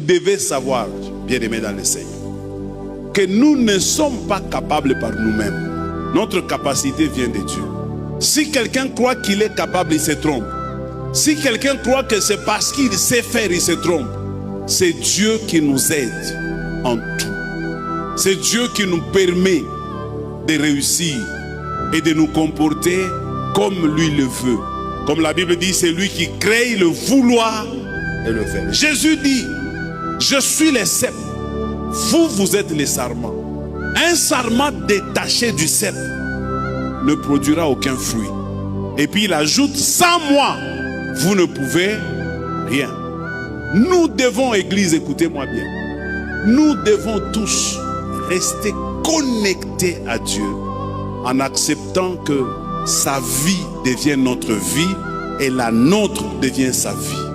devez savoir, bien-aimés dans le Seigneur, que nous ne sommes pas capables par nous-mêmes. Notre capacité vient de Dieu. Si quelqu'un croit qu'il est capable, il se trompe. Si quelqu'un croit que c'est parce qu'il sait faire, il se trompe. C'est Dieu qui nous aide en tout. C'est Dieu qui nous permet de réussir et de nous comporter comme lui le veut. Comme la Bible dit, c'est lui qui crée le vouloir et le faire. Jésus dit, je suis le cep, vous êtes les sarments. Un sarment détaché du cep ne produira aucun fruit. Et puis il ajoute, sans moi, vous ne pouvez rien. Nous devons, Église, écoutez-moi bien, nous devons tous rester connectés à Dieu en acceptant que sa vie devient notre vie et la nôtre devient sa vie.